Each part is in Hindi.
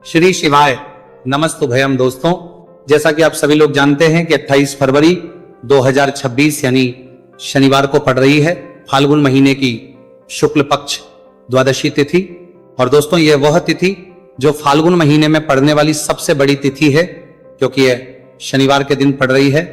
श्री शिवाय नमस्तुभयम। दोस्तों, जैसा कि आप सभी लोग जानते हैं कि 28 फरवरी 2026 यानी शनिवार को पड़ रही है फाल्गुन महीने की शुक्ल पक्ष द्वादशी तिथि। और दोस्तों, यह वह तिथि जो फाल्गुन महीने में पड़ने वाली सबसे बड़ी तिथि है, क्योंकि यह शनिवार के दिन पड़ रही है।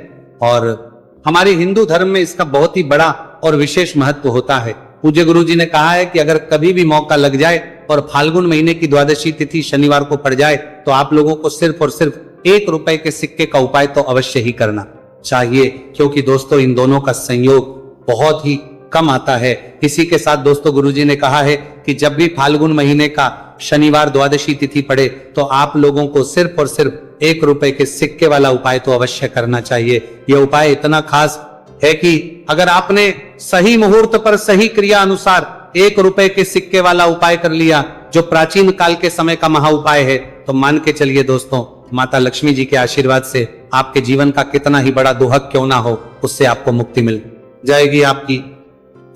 और हमारे हिंदू धर्म में इसका बहुत ही बड़ा और विशेष महत्व होता है। पूज्य गुरु जी ने कहा है कि अगर कभी भी मौका लग जाए और फाल्गुन महीने की द्वादशी तिथि शनिवार को पड़ जाए तो आप लोगों को सिर्फ और सिर्फ 1 रुपए के सिक्के का उपाय तो अवश्य ही करना चाहिए, क्योंकि दोस्तों इन दोनों का संयोग बहुत ही कम आता है। इसी के साथ दोस्तों, गुरुजी ने कहा है कि जब भी फाल्गुन महीने का शनिवार द्वादशी तिथि पड़े तो आप लोगों को सिर्फ और सिर्फ 1 रुपए के सिक्के वाला उपाय तो अवश्य करना चाहिए। यह उपाय इतना खास है कि अगर आपने सही मुहूर्त पर सही क्रिया अनुसार 1 रुपए के सिक्के वाला उपाय कर लिया, जो प्राचीन काल के समय का महा उपाय है, तो मान के चलिए दोस्तों, माता लक्ष्मी जी के आशीर्वाद से आपके जीवन का कितना ही बड़ा दुहक क्यों ना हो, उससे आपको मुक्ति मिल जाएगी। आपकी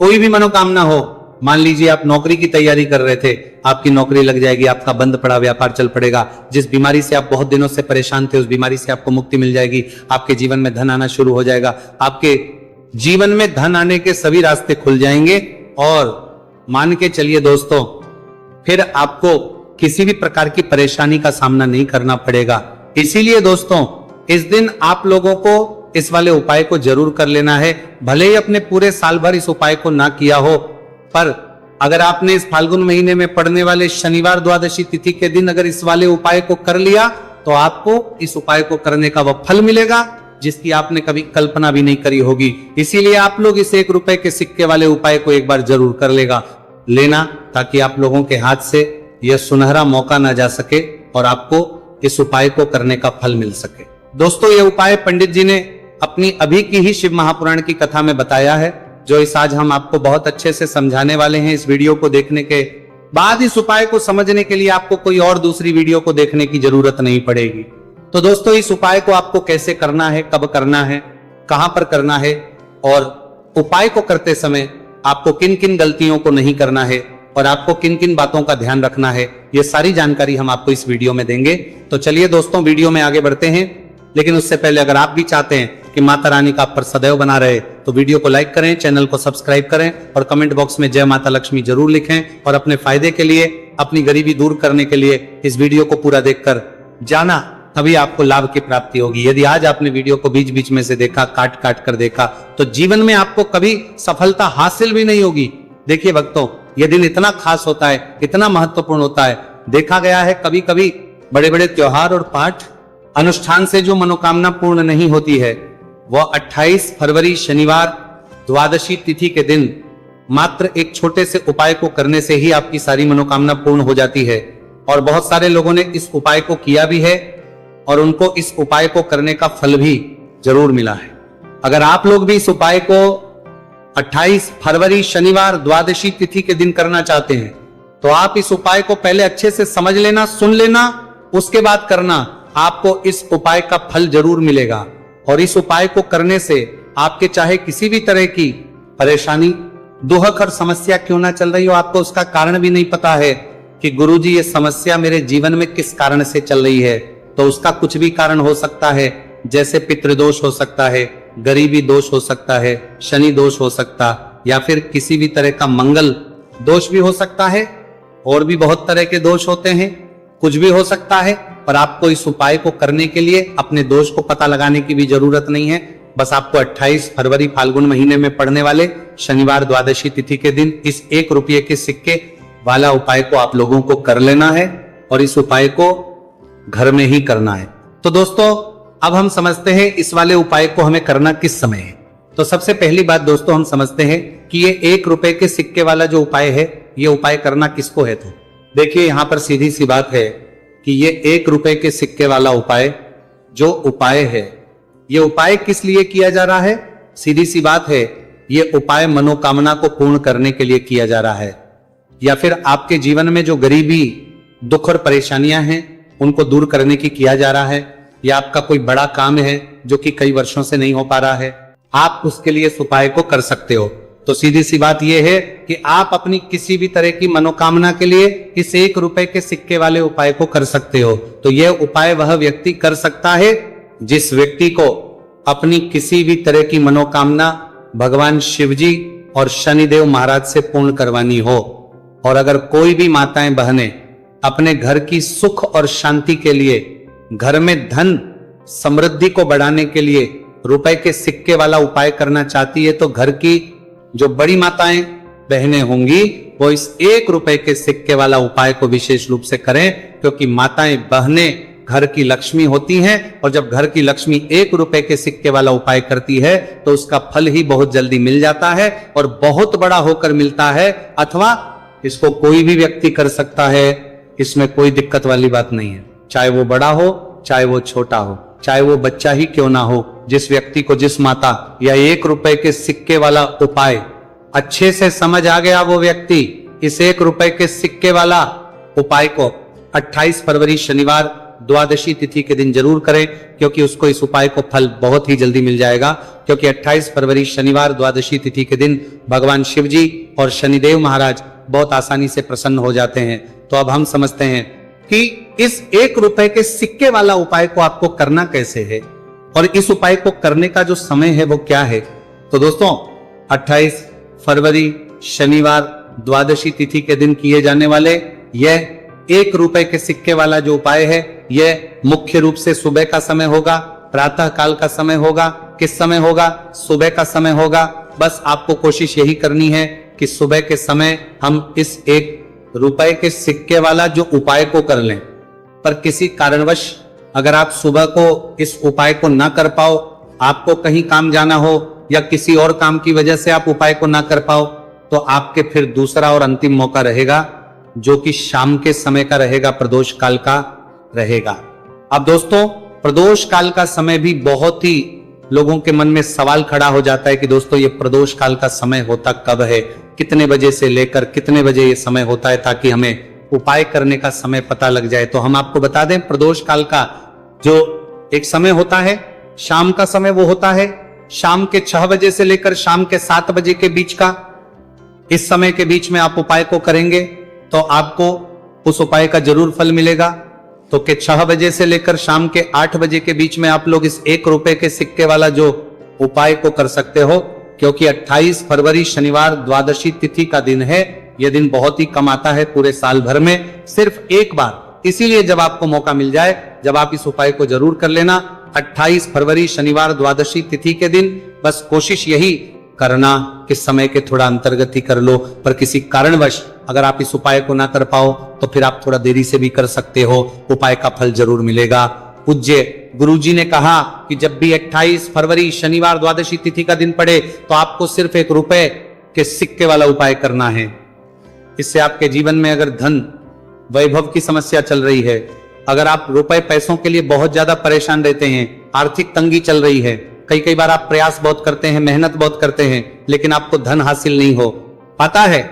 कोई भी मनोकामना हो, मान लीजिए आप नौकरी की तैयारी कर रहे थे, आपकी नौकरी लग जाएगी, आपका बंद पड़ा व्यापार चल पड़ेगा। जिस बीमारी से आप बहुत दिनों से परेशान थे, उस बीमारी से आपको मुक्ति मिल जाएगी। आपके जीवन में धन आना शुरू हो जाएगा। आपके जीवन में धन आने के सभी रास्ते खुल जाएंगे। और मान के चलिए दोस्तों, फिर आपको किसी भी प्रकार की परेशानी का सामना नहीं करना पड़ेगा। इसीलिए दोस्तों, इस दिन आप लोगों को इस वाले उपाय को जरूर कर लेना है। भले ही अपने पूरे साल भर इस उपाय को ना किया हो, पर अगर आपने इस फाल्गुन महीने में पड़ने वाले शनिवार द्वादशी तिथि के दिन अगर इस वाले उपाय को कर लिया, तो आपको इस उपाय को करने का वह फल मिलेगा जिसकी आपने कभी कल्पना भी नहीं करी होगी। इसीलिए आप लोग इस 1 रुपए के सिक्के वाले उपाय को एक बार जरूर कर लेना, ताकि आप लोगों के हाथ से यह सुनहरा मौका ना जा सके और आपको इस उपाय को करने का फल मिल सके। दोस्तों, यह उपाय पंडित जी ने अपनी अभी की ही शिव महापुराण की कथा में बताया है, जो इस आज हम आपको बहुत अच्छे से समझाने वाले हैं। इस वीडियो को देखने के बाद इस उपाय को समझने के लिए आपको कोई और दूसरी वीडियो को देखने की जरूरत नहीं पड़ेगी। तो दोस्तों, इस उपाय को आपको कैसे करना है, कब करना है, कहां पर करना है, और उपाय को करते समय आपको किन किन गलतियों को नहीं करना है और आपको किन किन बातों का ध्यान रखना है, ये सारी जानकारी हम आपको इस वीडियो में देंगे। तो चलिए दोस्तों, वीडियो में आगे बढ़ते हैं। लेकिन उससे पहले अगर आप भी चाहते हैं कि माता रानी का आप पर सदैव बना रहे, तो वीडियो को लाइक करें, चैनल को सब्सक्राइब करें और कमेंट बॉक्स में जय माता लक्ष्मी जरूर लिखें। और अपने फायदे के लिए, अपनी गरीबी दूर करने के लिए इस वीडियो को पूरा देखकर जाना, तभी आपको लाभ की प्राप्ति होगी। यदि आज आपने वीडियो को बीच बीच में से देखा, काट काट कर देखा, तो जीवन में आपको कभी सफलता हासिल भी नहीं होगी। देखिए भक्तों, यह दिन इतना खास होता है, इतना महत्वपूर्ण होता है। देखा गया है कभी कभी बड़े बड़े त्योहार और पाठ अनुष्ठान से जो मनोकामना पूर्ण नहीं होती है, वह 28 फरवरी शनिवार द्वादशी तिथि के दिन मात्र एक छोटे से उपाय को करने से ही आपकी सारी मनोकामना पूर्ण हो जाती है। और बहुत सारे लोगों ने इस उपाय को किया भी है और उनको इस उपाय को करने का फल भी जरूर मिला है। अगर आप लोग भी इस उपाय को 28 फरवरी शनिवार द्वादशी तिथि के दिन करना चाहते हैं, तो आप इस उपाय को पहले अच्छे से समझ लेना, सुन लेना, उसके बाद करना। आपको इस उपाय का फल जरूर मिलेगा। और इस उपाय को करने से आपके चाहे किसी भी तरह की परेशानी, दुहक और समस्या क्यों ना चल रही हो, आपको उसका कारण भी नहीं पता है कि गुरुजी ये समस्या मेरे जीवन में किस कारण से चल रही है, तो उसका कुछ भी कारण हो सकता है। जैसे पितृदोष हो सकता है, गरीबी दोष हो सकता है, शनि दोष हो सकता, या फिर किसी भी तरह का मंगल दोष भी हो सकता है। और भी बहुत तरह के दोष होते हैं, कुछ भी हो सकता है। पर आपको इस उपाय को करने के लिए अपने दोष को पता लगाने की भी जरूरत नहीं है। बस आपको 28 फरवरी फाल्गुन महीने में पड़ने वाले शनिवार द्वादशी तिथि के दिन इस 1 रुपये के सिक्के वाला उपाय को आप लोगों को कर लेना है, और इस उपाय को घर में ही करना है। तो दोस्तों, अब हम समझते हैं इस वाले उपाय को हमें करना किस समय है। तो सबसे पहली बात दोस्तों, हम समझते हैं कि ये 1 रुपए के सिक्के वाला जो उपाय है, ये उपाय करना किसको है। तो देखिए, यहां पर सीधी सी बात है कि ये 1 रुपए के सिक्के वाला उपाय जो उपाय है, ये उपाय किस लिए किया जा रहा है। सीधी सी बात है, ये उपाय मनोकामना को पूर्ण करने के लिए किया जा रहा है, या फिर आपके जीवन में जो गरीबी, दुख और परेशानियां हैं, उनको दूर करने की किया जा रहा है। या आपका कोई बड़ा काम है जो कि कई वर्षों से नहीं हो पा रहा है, आप उसके लिए इस उपाय को कर सकते हो। तो सीधी सी बात यह है कि आप अपनी किसी भी तरह की मनोकामना के लिए इस 1 रुपए के सिक्के वाले उपाय को कर सकते हो। तो यह उपाय वह व्यक्ति कर सकता है जिस व्यक्ति को अपनी किसी भी तरह की मनोकामना भगवान शिवजी और शनिदेव महाराज से पूर्ण करवानी हो। और अगर कोई भी माताएं बहनें अपने घर की सुख और शांति के लिए, घर में धन समृद्धि को बढ़ाने के लिए रुपए के सिक्के वाला उपाय करना चाहती है, तो घर की जो बड़ी माताएं बहनें होंगी वो इस 1 रुपए के सिक्के वाला उपाय को विशेष रूप से करें, क्योंकि माताएं बहनें घर की लक्ष्मी होती हैं। और जब घर की लक्ष्मी 1 रुपए के सिक्के वाला उपाय करती है तो उसका फल ही बहुत जल्दी मिल जाता है और बहुत बड़ा होकर मिलता है। अथवा इसको कोई भी व्यक्ति कर सकता है, इसमें कोई दिक्कत वाली बात नहीं है। चाहे वो बड़ा हो, चाहे वो छोटा हो, चाहे वो बच्चा ही क्यों ना हो, जिस व्यक्ति को, जिस माता या 1 रुपए के सिक्के वाला उपाय अच्छे से समझ आ गया, वो व्यक्ति इस 1 रुपए के सिक्के वाला उपाय को 28 फरवरी शनिवार द्वादशी तिथि के दिन जरूर करें, क्योंकि उसको इस उपाय को फल बहुत ही जल्दी मिल जाएगा। क्योंकि 28 फरवरी शनिवार द्वादशी तिथि के दिन भगवान शिवजी और शनिदेव महाराज बहुत आसानी से प्रसन्न हो जाते हैं। तो अब हम समझते हैं कि इस 1 रुपए के सिक्के वाला उपाय को आपको करना कैसे है और इस उपाय को करने का जो समय है वो क्या है। तो दोस्तों, 28 फरवरी शनिवार द्वादशी तिथि के दिन किए जाने वाले यह 1 रुपए के सिक्के वाला जो उपाय है, यह मुख्य रूप से सुबह का समय होगा, प्रातः काल का समय होगा। किस समय होगा? सुबह का समय होगा। बस आपको कोशिश यही करनी है कि सुबह के समय हम इस 1 रुपए के सिक्के वाला जो उपाय को कर लें। पर किसी कारणवश अगर आप सुबह को इस उपाय को ना कर पाओ, आपको कहीं काम जाना हो या किसी और काम की वजह से आप उपाय को ना कर पाओ, तो आपके फिर दूसरा और अंतिम मौका रहेगा, जो कि शाम के समय का रहेगा, प्रदोष काल का रहेगा। अब दोस्तों, प्रदोष काल का समय भी बहुत ही लोगों के मन में सवाल खड़ा हो जाता है कि दोस्तों ये प्रदोष काल का समय होता कब है, कितने बजे से लेकर कितने बजे ये समय होता है, ताकि हमें उपाय करने का समय पता लग जाए। तो हम आपको बता दें, प्रदोष काल का जो एक समय होता है, शाम का समय, वो होता है शाम के 6 बजे से लेकर शाम के 7 बजे के बीच का। इस समय के बीच में आप उपाय को करेंगे तो आपको उस उपाय का जरूर फल मिलेगा। तो के 6 बजे से लेकर शाम के 8 बजे के बीच में आप लोग इस 1 रुपए के सिक्के वाला जो उपाय को कर सकते हो, क्योंकि 28 फरवरी शनिवार द्वादशी तिथि का दिन है। यह दिन बहुत ही कम आता है पूरे साल भर में, सिर्फ एक बार। इसीलिए जब आपको मौका मिल जाए, जब आप इस उपाय को जरूर कर लेना। 28 फरवरी शनिवार द्वादशी तिथि के दिन बस कोशिश यही करना कि समय के थोड़ा अंतर्गत ही कर लो। पर किसी कारणवश अगर आप इस उपाय को ना कर पाओ तो फिर आप थोड़ा देरी से भी कर सकते हो, उपाय का फल जरूर मिलेगा। पूज्य गुरुजी ने कहा कि जब भी 28 फरवरी शनिवार द्वादशी तिथि का दिन पड़े तो आपको सिर्फ 1 रुपए के सिक्के वाला उपाय करना है। इससे आपके जीवन में अगर धन वैभव की समस्या चल रही है, अगर आप रुपए पैसों के लिए बहुत ज्यादा परेशान रहते हैं, आर्थिक तंगी चल रही है, कई बार आप प्रयास बहुत करते हैं, मेहनत बहुत करते हैं, लेकिन आपको धन हासिल नहीं हो पाता है,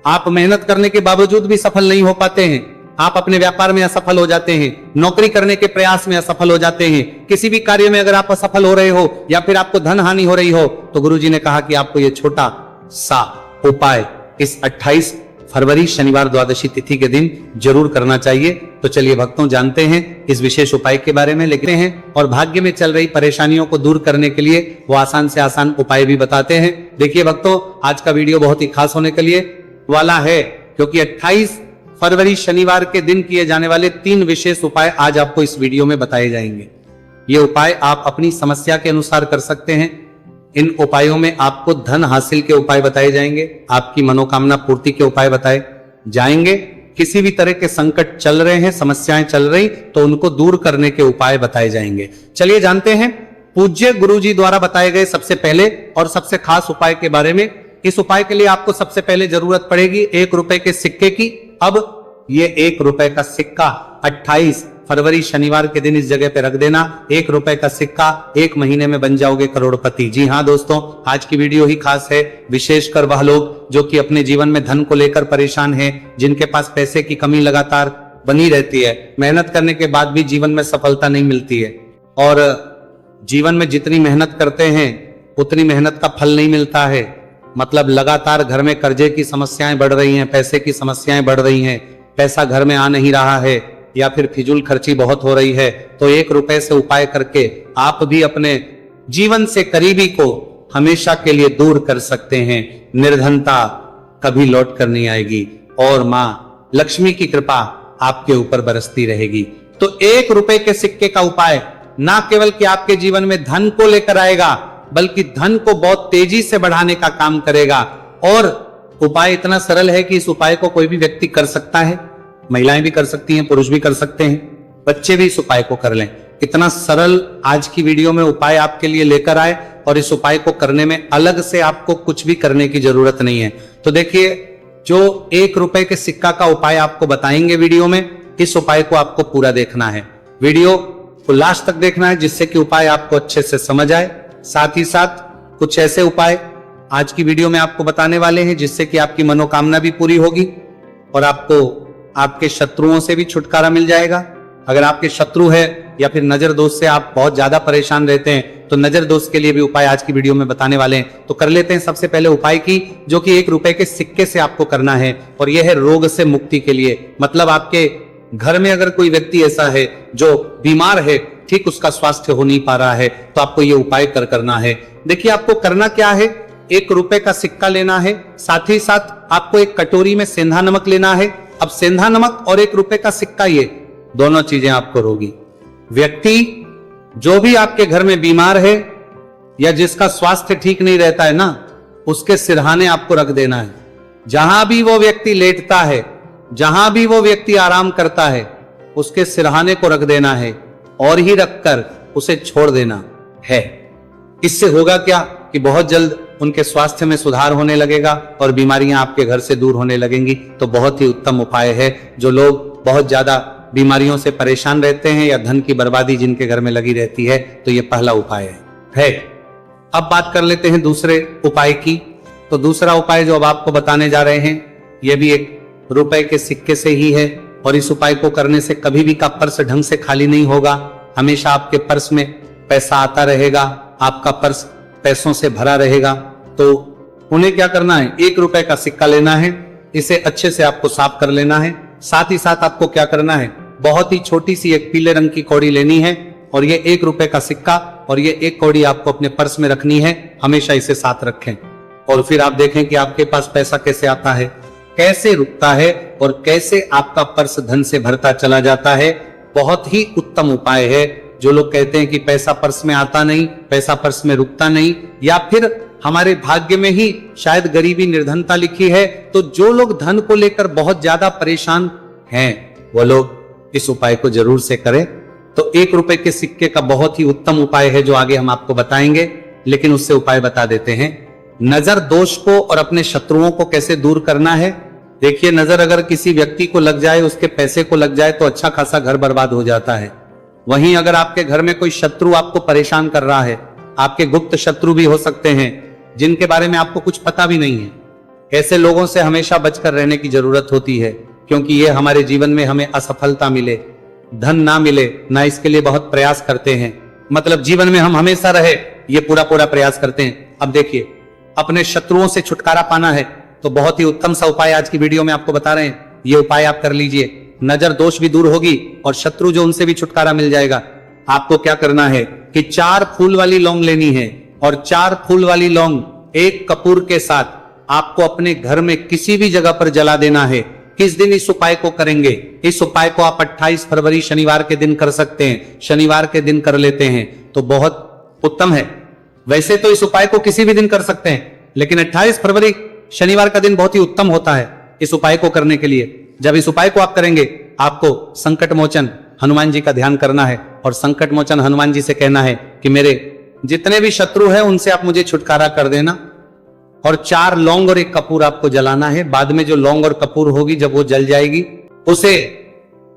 आप मेहनत करने के बावजूद भी सफल नहीं हो पाते हैं, आप अपने व्यापार में असफल हो जाते हैं, नौकरी करने के प्रयास में असफल हो जाते हैं, किसी भी कार्य में अगर आप असफल हो रहे हो या फिर आपको धन हानि हो रही हो, तो गुरुजी ने कहा कि आपको यह छोटा सा उपाय इस 28 फरवरी शनिवार द्वादशी तिथि के दिन जरूर करना चाहिए। तो चलिए भक्तों, जानते हैं इस विशेष उपाय के बारे में, लिखते हैं और भाग्य में चल रही परेशानियों को दूर करने के लिए वो आसान से आसान उपाय भी बताते हैं। देखिए भक्तों, आज का वीडियो बहुत ही खास होने के लिए वाला है, क्योंकि 28 फरवरी शनिवार के दिन किए जाने वाले 3 विशेष उपाय आज आपको इस वीडियो में बताए जाएंगे। ये उपाय आप अपनी समस्या के अनुसार कर सकते हैं। इन उपायों में आपको धन हासिल के उपाय बताए जाएंगे, आपकी मनोकामना पूर्ति के उपाय बताए जाएंगे, किसी भी तरह के संकट चल रहे हैं, समस्याएं चल रही, तो उनको दूर करने के उपाय बताए जाएंगे। चलिए जानते हैं पूज्य गुरुजी द्वारा बताए गए सबसे पहले और सबसे खास उपाय के बारे में। इस उपाय के लिए आपको सबसे पहले जरूरत पड़ेगी 1 रुपए के सिक्के की। अब ये 1 रुपए का सिक्का 28 फरवरी शनिवार के दिन इस जगह पे रख देना। 1 रुपए का सिक्का 1 महीने में बन जाओगे करोड़पति। जी हाँ दोस्तों, आज की वीडियो ही खास है, विशेषकर वह लोग जो कि अपने जीवन में धन को लेकर परेशान हैं, जिनके पास पैसे की कमी लगातार बनी रहती है, मेहनत करने के बाद भी जीवन में सफलता नहीं मिलती है, और जीवन में जितनी मेहनत करते हैं उतनी मेहनत का फल नहीं मिलता है। मतलब लगातार घर में कर्जे की समस्याएं बढ़ रही हैं, पैसे की समस्याएं बढ़ रही हैं, पैसा घर में आ नहीं रहा है या फिर फिजूल खर्ची बहुत हो रही है, तो 1 रुपए से उपाय करके आप भी अपने जीवन से करीबी को हमेशा के लिए दूर कर सकते हैं। निर्धनता कभी लौट कर नहीं आएगी और मां लक्ष्मी की कृपा आपके ऊपर बरसती रहेगी। तो 1 रुपए के सिक्के का उपाय ना केवल कि आपके जीवन में धन को लेकर आएगा, बल्कि धन को बहुत तेजी से बढ़ाने का काम करेगा। और उपाय इतना सरल है कि इस उपाय को कोई भी व्यक्ति कर सकता है, महिलाएं भी कर सकती हैं, पुरुष भी कर सकते हैं, बच्चे भी इस उपाय को कर लें। इतना सरल आज की वीडियो में उपाय आपके लिए लेकर आए और इस उपाय को करने में अलग से आपको कुछ भी करने की जरूरत नहीं है। तो देखिए, जो 1 रुपए के सिक्का का उपाय आपको बताएंगे वीडियो में, इस उपाय को आपको पूरा देखना है, वीडियो को लास्ट तक देखना है, जिससे कि उपाय आपको अच्छे से समझ आए। साथ ही साथ कुछ ऐसे उपाय आज की वीडियो में आपको बताने वाले हैं जिससे कि आपकी मनोकामना भी पूरी होगी और आपको आपके शत्रुओं से भी छुटकारा मिल जाएगा। अगर आपके शत्रु है या फिर नजर दोष से आप बहुत ज्यादा परेशान रहते हैं, तो नजर दोष के लिए भी उपाय आज की वीडियो में बताने वाले हैं। तो कर लेते हैं सबसे पहले उपाय की, जो कि 1 रुपए के सिक्के से आपको करना है, और यह है रोग से मुक्ति के लिए। मतलब आपके घर में अगर कोई व्यक्ति ऐसा है जो बीमार है, ठीक उसका स्वास्थ्य हो नहीं पा रहा है, तो आपको ये उपाय करना है। देखिए, आपको करना क्या है, 1 रुपए का सिक्का लेना है, साथ ही साथ आपको एक कटोरी में सेंधा नमक लेना है। अब सेंधा नमक और 1 रुपए का सिक्का, ये दोनों चीजें आपको रोगी व्यक्ति जो भी आपके घर में बीमार है या जिसका स्वास्थ्य ठीक नहीं रहता है ना, उसके सिरहाने आपको रख देना है। जहां भी वो व्यक्ति लेटता है, जहां भी वो व्यक्ति आराम करता है, उसके सिरहाने को रख देना है और ही रखकर उसे छोड़ देना है। इससे होगा क्या कि बहुत जल्द उनके स्वास्थ्य में सुधार होने लगेगा और बीमारियां आपके घर से दूर होने लगेंगी। तो बहुत ही उत्तम उपाय है। जो लोग बहुत ज्यादा बीमारियों से परेशान रहते हैं या धन की बर्बादी जिनके घर में लगी रहती है, तो ये पहला उपाय है। अब बात कर लेते हैं दूसरे उपाय की। तो दूसरा उपाय जो अब आपको बताने जा रहे हैं, यह भी 1 रुपए के सिक्के से ही है, और इस उपाय को करने से कभी भी का पर्स ढंग से खाली नहीं होगा। हमेशा आपके पर्स में पैसा आता रहेगा, आपका पर्स पैसों से भरा रहेगा। तो उन्हें क्या करना है, 1 रुपए का सिक्का लेना है, इसे अच्छे से आपको साफ कर लेना है। साथ ही साथ आपको क्या करना है, बहुत ही छोटी सी एक पीले रंग की कौड़ी लेनी है, और ये 1 रुपए का सिक्का और ये 1 कौड़ी आपको अपने पर्स में रखनी है। हमेशा इसे साथ रखें और फिर आप देखें कि आपके पास पैसा कैसे आता है, कैसे रुकता है और कैसे आपका पर्स धन से भरता चला जाता है। बहुत ही उत्तम उपाय है। जो लोग कहते हैं कि पैसा पर्स में आता नहीं, पैसा पर्स में रुकता नहीं, या फिर हमारे भाग्य में ही शायद गरीबी निर्धनता लिखी है, तो जो लोग धन को लेकर बहुत ज्यादा परेशान हैं, वो लोग इस उपाय को जरूर से करें। तो 1 रुपए के सिक्के का बहुत ही उत्तम उपाय है जो आगे हम आपको बताएंगे, लेकिन उससे उपाय बता देते हैं। नजर दोष को और अपने शत्रुओं को कैसे दूर करना है। देखिए, नजर अगर किसी व्यक्ति को लग जाए, उसके पैसे को लग जाए, तो अच्छा खासा घर बर्बाद हो जाता है। वहीं अगर आपके घर में कोई शत्रु आपको परेशान कर रहा है, आपके गुप्त शत्रु भी हो सकते हैं जिनके बारे में आपको कुछ पता भी नहीं है, ऐसे लोगों से हमेशा बचकर रहने की जरूरत होती है, क्योंकि ये हमारे जीवन में हमें असफलता मिले, धन ना मिले ना, इसके लिए बहुत प्रयास करते हैं। मतलब जीवन में हम हमेशा रहे, ये पूरा प्रयास करते हैं। अब देखिए, अपने शत्रुओं से छुटकारा पाना है तो बहुत ही उत्तम सा उपाय आज की वीडियो में आपको बता रहे हैं। ये उपाय आप कर लीजिए, नजर दोष भी दूर होगी और शत्रु जो उनसे भी छुटकारा मिल जाएगा। आपको क्या करना है कि 4 फूल वाली लौंग लेनी है, और 4 फूल वाली लौंग 1 कपूर के साथ आपको अपने घर में किसी भी जगह पर जला देना है। किस दिन इस उपाय को करेंगे? इस उपाय को आप 28 फरवरी शनिवार के दिन कर सकते हैं। शनिवार के दिन कर लेते हैं तो बहुत उत्तम है। वैसे तो इस उपाय को किसी भी दिन कर सकते हैं, लेकिन 28 फरवरी शनिवार का दिन बहुत ही उत्तम होता है इस उपाय को करने के लिए। जब इस उपाय को आप करेंगे, आपको संकट मोचन हनुमान जी का ध्यान करना है और संकट मोचन हनुमान जी से कहना है कि मेरे जितने भी शत्रु हैं उनसे आप मुझे छुटकारा कर देना। और 4 लौंग और 1 कपूर आपको जलाना है। बाद में जो लौंग और कपूर होगी, जब वो जल जाएगी, उसे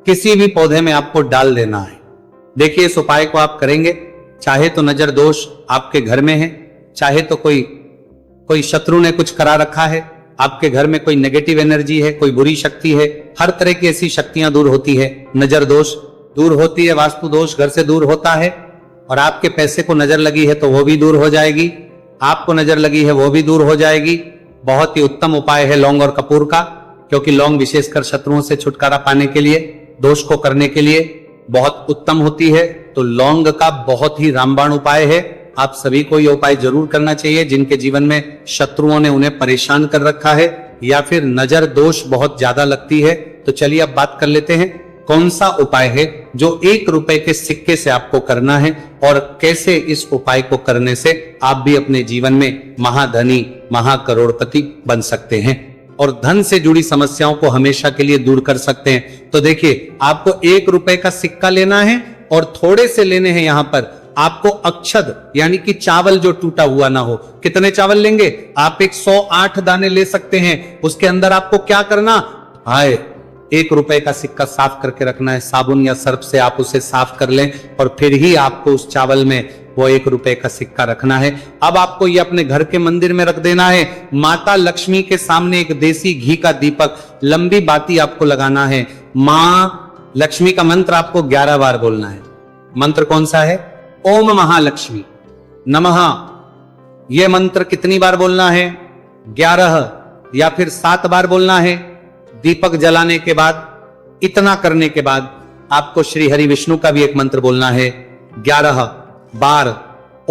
किसी भी पौधे में आपको डाल देना है। देखिए, इस उपाय को आप करेंगे, चाहे तो नजर दोष आपके घर में है, चाहे तो कोई शत्रु ने कुछ करा रखा है, आपके घर में कोई नेगेटिव एनर्जी है, कोई बुरी शक्ति है, हर तरह की ऐसी शक्तियां दूर होती है। नजर दोष दूर होती है, वास्तु दोष घर से दूर होता है, और आपके पैसे को नजर लगी है तो वो भी दूर हो जाएगी। आपको नजर लगी है वो भी दूर हो जाएगी। बहुत ही उत्तम उपाय है लौंग और कपूर का, क्योंकि लौंग विशेषकर शत्रुओं से छुटकारा पाने के लिए, दोष को करने के लिए बहुत उत्तम होती है। तो लौंग का बहुत ही रामबाण उपाय है। आप सभी को यह उपाय जरूर करना चाहिए जिनके जीवन में शत्रुओं ने उन्हें परेशान कर रखा है या फिर नजर दोष बहुत ज्यादा लगती है। तो चलिए अब बात कर लेते हैं कौन सा उपाय है जो 1 रुपए के सिक्के से आपको करना है और कैसे इस उपाय को करने से आप भी अपने जीवन में महाधनी, महाकरोड़पति बन सकते हैं और धन से जुड़ी समस्याओं को हमेशा के लिए दूर कर सकते हैं। तो देखिए, आपको 1 रुपए का सिक्का लेना है और थोड़े से लेने हैं। यहां पर आपको अक्षत यानी कि चावल जो टूटा हुआ ना हो। कितने चावल लेंगे आप? 108 दाने ले सकते हैं। उसके अंदर आपको क्या करना है? 1 रुपए का सिक्का साफ करके रखना है। साबुन या सर्फ से आप उसे साफ कर लें और फिर ही आपको उस चावल में वो 1 रुपए का सिक्का रखना है। अब आपको ये अपने घर के मंदिर में रख देना है। माता लक्ष्मी के सामने एक देसी घी का दीपक, लंबी बाती आपको लगाना है। मां लक्ष्मी का मंत्र आपको 11 बार बोलना है। मंत्र कौन सा है? ओम महालक्ष्मी नमः। यह मंत्र कितनी बार बोलना है? 11 या फिर 7 बार बोलना है। दीपक जलाने के बाद, इतना करने के बाद आपको श्री हरि विष्णु का भी एक मंत्र बोलना है 11 बार।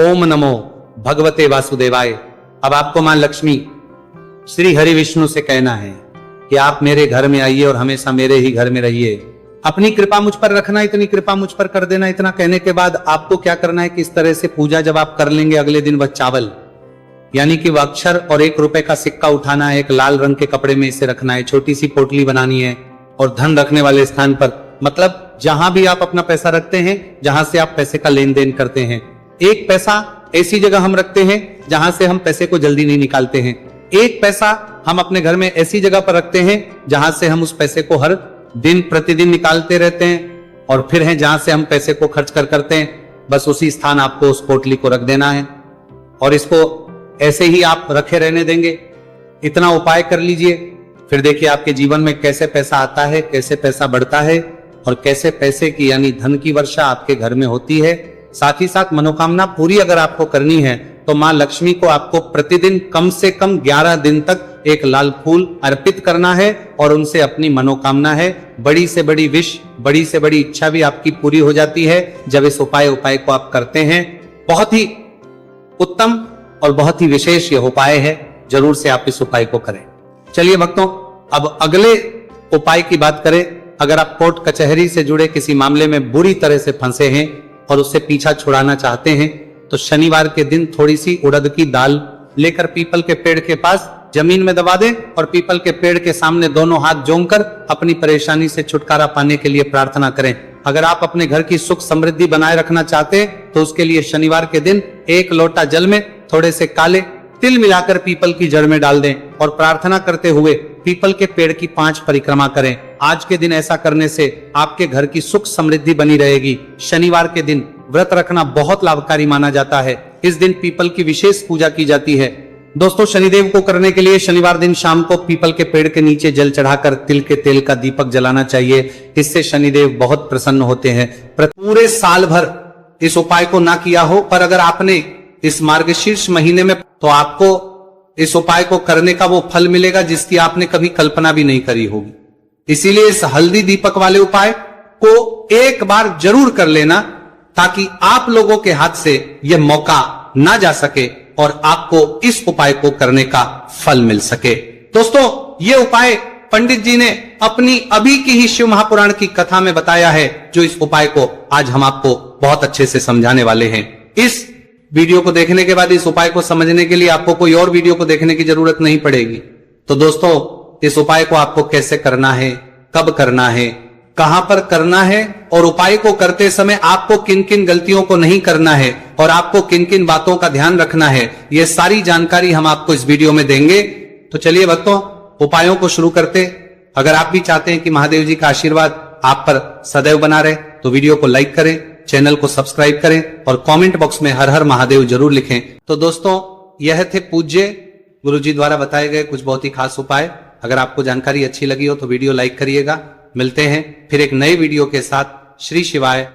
ओम नमो भगवते वासुदेवाय। अब आपको मां लक्ष्मी श्री हरि विष्णु से कहना है कि आप मेरे घर में आइए और हमेशा मेरे ही घर में रहिए। अपनी कृपा मुझ पर रखना, इतनी कृपा मुझ पर कर देना। इतना कहने के बाद आपको क्या करना है कि इस तरह से पूजा जब आप कर लेंगे, अगले दिन वह चावल यानी कि वह अक्षर और 1 रुपए का सिक्का उठाना है। एक लाल रंग के कपड़े में इसे रखना है। छोटी सी पोटली बनानी है और धन रखने वाले स्थान पर, मतलब जहां भी आप अपना पैसा रखते हैं, जहां से आप पैसे का लेन देन करते हैं, 1 पैसा ऐसी जगह हम रखते हैं जहां से हम पैसे को जल्दी नहीं निकालते हैं। 1 पैसा हम अपने घर में ऐसी जगह पर रखते हैं जहां से हम उस पैसे को हर दिन प्रतिदिन निकालते रहते हैं और फिर है जहां से हम पैसे को खर्च करते हैं। बस उसी स्थान आपको उस पोटली को रख देना है और इसको ऐसे ही आप रखे रहने देंगे। इतना उपाय कर लीजिए, फिर देखिए आपके जीवन में कैसे पैसा आता है, कैसे पैसा बढ़ता है और कैसे पैसे की यानी धन की वर्षा आपके घर में होती है। साथ ही साथ मनोकामना पूरी अगर आपको करनी है तो मां लक्ष्मी को आपको प्रतिदिन कम से कम 11 दिन तक एक लाल फूल अर्पित करना है और उनसे अपनी मनोकामना है, बड़ी से बड़ी विश, बड़ी से बड़ी इच्छा भी आपकी पूरी हो जाती है जब इस उपाय को आप करते हैं। बहुत ही उत्तम और बहुत ही विशेष यह उपाय है। जरूर से आप इस उपाय को करें। चलिए भक्तों, अब अगले उपाय की बात करें। अगर आप कोर्ट कचहरी से जुड़े किसी मामले में बुरी तरह से फंसे हैं और उससे पीछा छुड़ाना चाहते हैं तो शनिवार के दिन थोड़ी सी उड़द की दाल लेकर पीपल के पेड़ के पास जमीन में दबा दें और पीपल के पेड़ के सामने दोनों हाथ जोड़कर अपनी परेशानी से छुटकारा पाने के लिए प्रार्थना करें। अगर आप अपने घर की सुख समृद्धि बनाए रखना चाहते हैं तो उसके लिए शनिवार के दिन 1 लोटा जल में थोड़े से काले तिल मिलाकर पीपल की जड़ में डाल दें और प्रार्थना करते हुए पीपल के पेड़ की 5 परिक्रमा करें। आज के दिन ऐसा करने से आपके घर की सुख समृद्धि बनी रहेगी। शनिवार के दिन व्रत रखना बहुत लाभकारी माना जाता है। इस दिन पीपल की विशेष पूजा की जाती है। दोस्तों, शनिदेव को करने के लिए शनिवार दिन शाम को पीपल के पेड़ के नीचे जल चढ़ाकर तिल के तेल का दीपक जलाना चाहिए। इससे शनिदेव बहुत प्रसन्न होते हैं। पूरे साल भर इस उपाय को ना किया हो, पर अगर आपने इस मार्गशीर्ष महीने में, तो आपको इस उपाय को करने का वो फल मिलेगा जिसकी आपने कभी कल्पना भी नहीं करी होगी। इसीलिए इस हल्दी दीपक वाले उपाय को एक बार जरूर कर लेना ताकि आप लोगों के हाथ से यह मौका ना जा सके और आपको इस उपाय को करने का फल मिल सके। दोस्तों, ये उपाय पंडित जी ने अपनी अभी की ही शिव महापुराण की कथा में बताया है, जो इस उपाय को आज हम आपको बहुत अच्छे से समझाने वाले हैं। इस वीडियो को देखने के बाद इस उपाय को समझने के लिए आपको कोई और वीडियो को देखने की जरूरत नहीं पड़ेगी। तो दोस्तों, इस उपाय को आपको कैसे करना है, कब करना है, कहां पर करना है और उपाय को करते समय आपको किन किन गलतियों को नहीं करना है और आपको किन किन बातों का ध्यान रखना है, ये सारी जानकारी हम आपको इस वीडियो में देंगे। तो चलिए भक्तों, उपायों को शुरू करते। अगर आप भी चाहते हैं कि महादेव जी का आशीर्वाद आप पर सदैव बना रहे तो वीडियो को लाइक करें, चैनल को सब्सक्राइब करें और कमेंट बॉक्स में हर हर महादेव जरूर लिखें। तो दोस्तों, यह थे पूज्य गुरु जी द्वारा बताए गए कुछ बहुत ही खास उपाय। अगर आपको जानकारी अच्छी लगी हो तो वीडियो लाइक करिएगा। मिलते हैं फिर एक नए वीडियो के साथ। श्री शिवाय।